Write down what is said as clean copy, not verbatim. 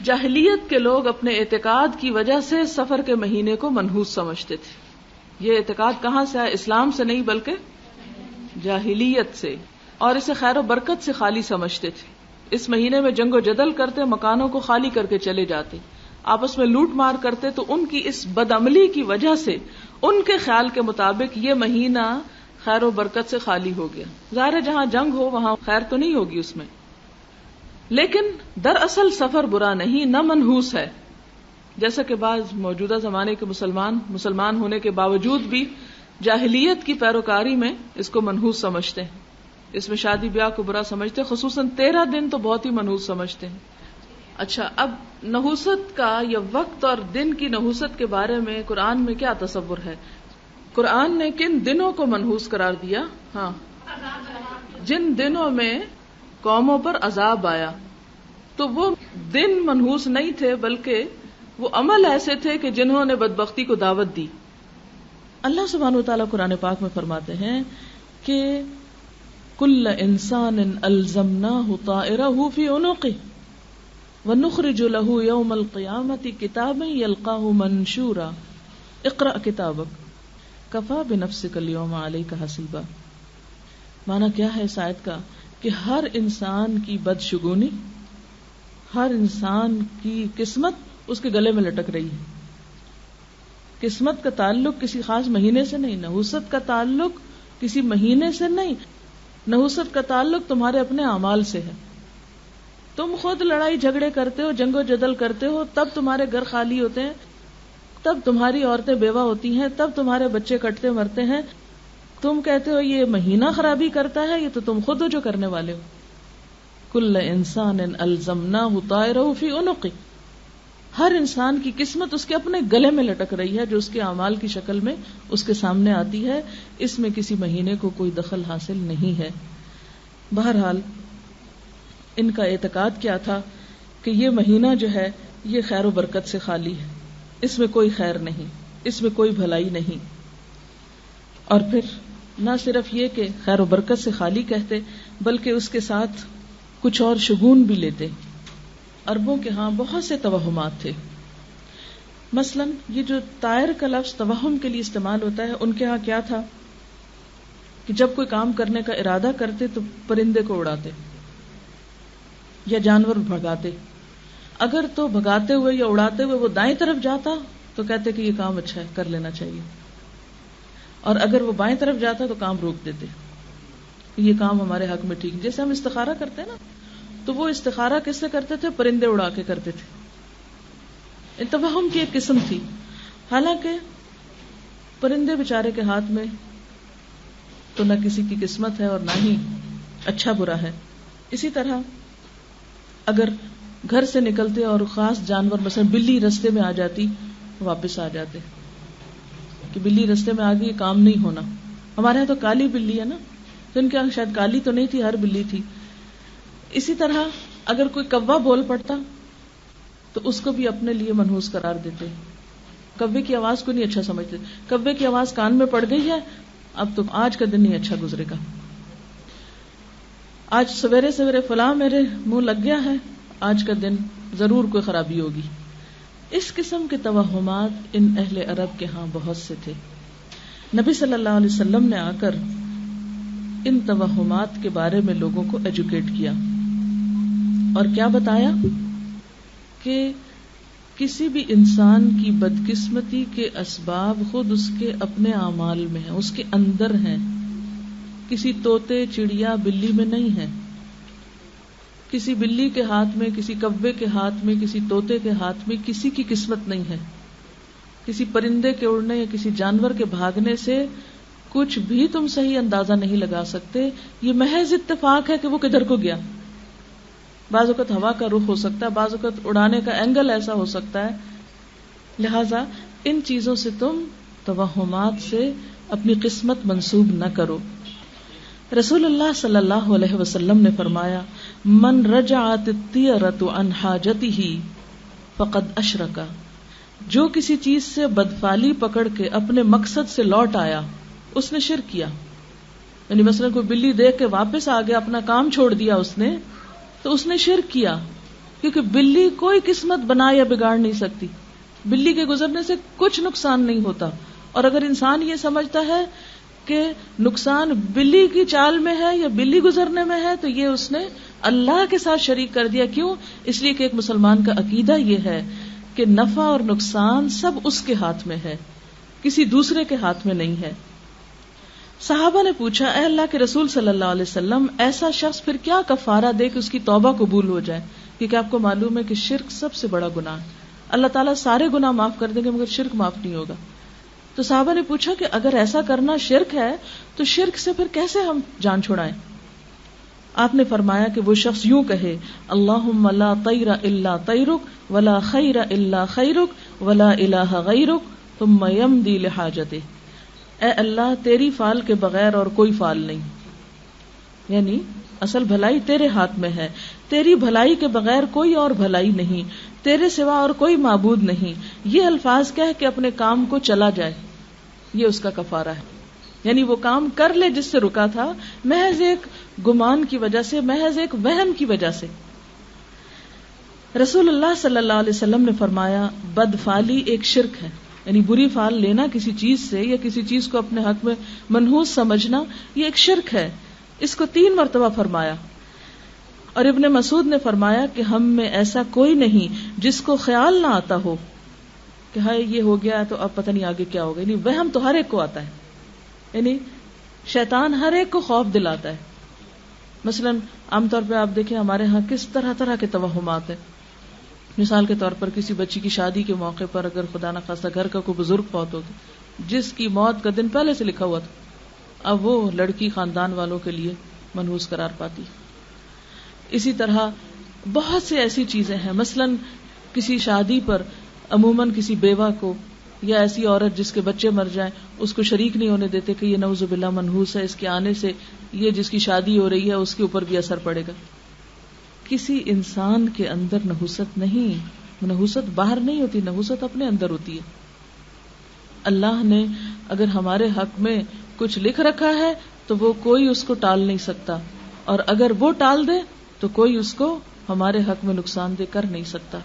جاہلیت کے لوگ اپنے اعتقاد کی وجہ سے سفر کے مہینے کو منحوس سمجھتے تھے. یہ اعتقاد کہاں سے آیا؟ اسلام سے نہیں بلکہ جاہلیت سے، اور اسے خیر و برکت سے خالی سمجھتے تھے. اس مہینے میں جنگ و جدل کرتے، مکانوں کو خالی کر کے چلے جاتے، آپس میں لوٹ مار کرتے. تو ان کی اس بدعملی کی وجہ سے ان کے خیال کے مطابق یہ مہینہ خیر و برکت سے خالی ہو گیا. ظاہر ہے جہاں جنگ ہو وہاں خیر تو نہیں ہوگی اس میں. لیکن دراصل سفر برا نہیں، نہ منحوس ہے. جیسا کہ بعض موجودہ زمانے کے مسلمان ہونے کے باوجود بھی جاہلیت کی پیروکاری میں اس کو منحوس سمجھتے ہیں. اس میں شادی بیاہ کو برا سمجھتے ہیں، خصوصاً 13 دن تو بہت ہی منحوس سمجھتے ہیں. اچھا، اب نحوست کا یا وقت اور دن کی نحوست کے بارے میں قرآن میں کیا تصور ہے؟ قرآن نے کن دنوں کو منحوس قرار دیا؟ ہاں، جن دنوں میں قوموں پر عذاب آیا. تو وہ دن منحوس نہیں تھے، بلکہ وہ عمل ایسے تھے کہ جنہوں نے بدبختی کو دعوت دی. اللہ سبحانہ وتعالیٰ قرآن پاک میں فرماتے ہیں کہ کل انسان الزمناہ طائرہ فی عنقہ ونخرج له یوم القیامۃ کتابا یلقاہ منشورا اقرأ کتابک کفی بنفسک اليوم علیک حسیبا. معنی کیا ہے اس آیت کا؟ کہ ہر انسان کی بدشگونی، ہر انسان کی قسمت اس کے گلے میں لٹک رہی ہے. قسمت کا تعلق کسی خاص مہینے سے نہیں، نحوست کا تعلق کسی مہینے سے نہیں، نحوست کا تعلق تمہارے اپنے اعمال سے ہے. تم خود لڑائی جھگڑے کرتے ہو، جنگ و جدل کرتے ہو، تب تمہارے گھر خالی ہوتے ہیں، تب تمہاری عورتیں بیوہ ہوتی ہیں، تب تمہارے بچے کٹتے مرتے ہیں. تم کہتے ہو یہ مہینہ خرابی کرتا ہے، یہ تو تم خود ہو جو کرنے والے ہو. کل انسان الزمناہ طائرہ فی عنقہ، ہر انسان کی قسمت اس کے اپنے گلے میں لٹک رہی ہے جو اس کے اعمال کی شکل میں اس کے سامنے آتی ہے. اس میں کسی مہینے کو کوئی دخل حاصل نہیں ہے. بہرحال ان کا اعتقاد کیا تھا کہ یہ مہینہ جو ہے یہ خیر و برکت سے خالی ہے، اس میں کوئی خیر نہیں، اس میں کوئی بھلائی نہیں. اور پھر نہ صرف یہ کہ خیر و برکت سے خالی کہتے، بلکہ اس کے ساتھ کچھ اور شگون بھی لیتے. عربوں کے ہاں بہت سے توہمات تھے. مثلا یہ جو طائر کا لفظ توہم کے لیے استعمال ہوتا ہے، ان کے ہاں کیا تھا کہ جب کوئی کام کرنے کا ارادہ کرتے تو پرندے کو اڑاتے یا جانور بھگاتے. اگر تو بھگاتے ہوئے یا اڑاتے ہوئے وہ دائیں طرف جاتا تو کہتے کہ یہ کام اچھا ہے، کر لینا چاہیے. اور اگر وہ بائیں طرف جاتا تو کام روک دیتے، یہ کام ہمارے حق میں ٹھیک. جیسے ہم استخارہ کرتے ہیں نا، تو وہ استخارہ کس سے کرتے تھے؟ پرندے اڑا کے کرتے تھے. توہم کی ایک قسم تھی. حالانکہ پرندے بیچارے کے ہاتھ میں تو نہ کسی کی قسمت ہے اور نہ ہی اچھا برا ہے. اسی طرح اگر گھر سے نکلتے اور خاص جانور مثلا بلی رستے میں آ جاتی، واپس آ جاتے کہ بلی رستے میں آ گئی، کام نہیں ہونا. ہمارے یہاں تو کالی بلی ہے نا، تو ان کے یہاں شاید کالی تو نہیں تھی، ہر بلی تھی. اسی طرح اگر کوئی کوا بول پڑتا تو اس کو بھی اپنے لیے منحوس قرار دیتے. کوے کی آواز کو نہیں اچھا سمجھتے، کوے کی آواز کان میں پڑ گئی ہے، اب تو آج کا دن نہیں اچھا گزرے گا، آج سویرے سویرے فلاں میرے منہ لگ گیا ہے، آج کا دن ضرور کوئی خرابی ہوگی. اس قسم کے توہمات ان اہل عرب کے ہاں بہت سے تھے. نبی صلی اللہ علیہ وسلم نے آ کر ان توہمات کے بارے میں لوگوں کو ایجوکیٹ کیا اور کیا بتایا کہ کسی بھی انسان کی بدقسمتی کے اسباب خود اس کے اپنے اعمال میں ہیں، اس کے اندر ہیں. کسی طوطے، چڑیا، بلی میں نہیں ہے. کسی بلی کے ہاتھ میں، کسی کوے کے ہاتھ میں، کسی طوطے کے ہاتھ میں کسی کی قسمت نہیں ہے. کسی پرندے کے اڑنے یا کسی جانور کے بھاگنے سے کچھ بھی تم صحیح اندازہ نہیں لگا سکتے. یہ محض اتفاق ہے کہ وہ کدھر کو گیا. بعض اوقات ہوا کا رخ ہو سکتا ہے، بعض اوقات اڑانے کا اینگل ایسا ہو سکتا ہے. لہذا ان چیزوں سے تم توہمات سے اپنی قسمت منسوب نہ کرو. رسول اللہ صلی اللہ علیہ وسلم نے فرمایا، من رجعت الطیرۃ عن حاجتہ فقد اشرک، جو کسی چیز سے بدفالی پکڑ کے اپنے مقصد سے لوٹ آیا اس نے شرک کیا. یعنی مثلا کوئی بلی دیکھ کے واپس آ گیا، اپنا کام چھوڑ دیا اس نے، تو اس نے شرک کیا. کیونکہ بلی کوئی قسمت بنا یا بگاڑ نہیں سکتی. بلی کے گزرنے سے کچھ نقصان نہیں ہوتا. اور اگر انسان یہ سمجھتا ہے کہ نقصان بلی کی چال میں ہے یا بلی گزرنے میں ہے تو یہ اس نے اللہ کے ساتھ شریک کر دیا. کیوں؟ اس لیے کہ ایک مسلمان کا عقیدہ یہ ہے کہ نفع اور نقصان سب اس کے ہاتھ میں ہے, کسی دوسرے کے ہاتھ میں نہیں ہے. صحابہ نے پوچھا, اے اللہ کے رسول صلی اللہ علیہ وسلم, ایسا شخص پھر کیا کفارہ دے کہ اس کی توبہ قبول ہو جائے؟ کیونکہ آپ کو معلوم ہے کہ شرک سب سے بڑا گناہ ہے. اللہ تعالیٰ سارے گناہ معاف کر دیں گے مگر شرک معاف نہیں ہوگا. تو صحابہ نے پوچھا کہ اگر ایسا کرنا شرک ہے تو شرک سے پھر کیسے ہم جان چھڑائیں؟ آپ نے فرمایا کہ وہ شخص یوں کہے, اللہم لا طیر الا طیرک ولا خیر الا خیرک ولا الہ غیرک ثم یمضی لحاجتہ. اے اللہ, تیری فال کے بغیر اور کوئی فال نہیں, یعنی اصل بھلائی تیرے ہاتھ میں ہے, تیری بھلائی کے بغیر کوئی اور بھلائی نہیں, تیرے سوا اور کوئی معبود نہیں. یہ الفاظ کہہ کہ اپنے کام کو چلا جائے, یہ اس کا کفارہ ہے. یعنی وہ کام کر لے جس سے رکا تھا, محض ایک گمان کی وجہ سے, محض ایک وہم کی وجہ سے. رسول اللہ صلی اللہ علیہ وسلم نے فرمایا, بدفالی ایک شرک ہے, یعنی بری فال لینا کسی چیز سے یا کسی چیز کو اپنے حق میں منحوس سمجھنا, یہ ایک شرک ہے. اس کو 3 مرتبہ فرمایا. اور ابن مسعود نے فرمایا کہ ہم میں ایسا کوئی نہیں جس کو خیال نہ آتا ہو کہ ہائے یہ ہو گیا تو اب پتہ نہیں آگے کیا ہوگا. یعنی وہم تو ہر ایک کو آتا ہے, یعنی شیطان ہر ایک کو خوف دلاتا ہے. مثلا عام طور پہ آپ دیکھیں ہمارے ہاں کس طرح طرح کے توہمات ہیں. مثال کے طور پر کسی بچی کی شادی کے موقع پر اگر خدا نہ خواستہ گھر کا کوئی بزرگ فوت ہو گیا جس کی موت کا دن پہلے سے لکھا ہوا تھا, اب وہ لڑکی خاندان والوں کے لیے منحوس قرار پاتی. اسی طرح بہت سی ایسی چیزیں ہیں. مثلا کسی شادی پر عموماً کسی بیوہ کو یا ایسی عورت جس کے بچے مر جائیں اس کو شریک نہیں ہونے دیتے کہ یہ نعوذ باللہ منحوس ہے, اس کے آنے سے یہ جس کی شادی ہو رہی ہے اس کے اوپر بھی اثر پڑے گا. کسی انسان کے اندر نحوست نہیں, نحوست باہر نہیں ہوتی, نحوست اپنے اندر ہوتی ہے. اللہ نے اگر ہمارے حق میں کچھ لکھ رکھا ہے تو وہ کوئی اس کو ٹال نہیں سکتا, اور اگر وہ ٹال دے تو کوئی اس کو ہمارے حق میں نقصان دہ کر نہیں سکتا.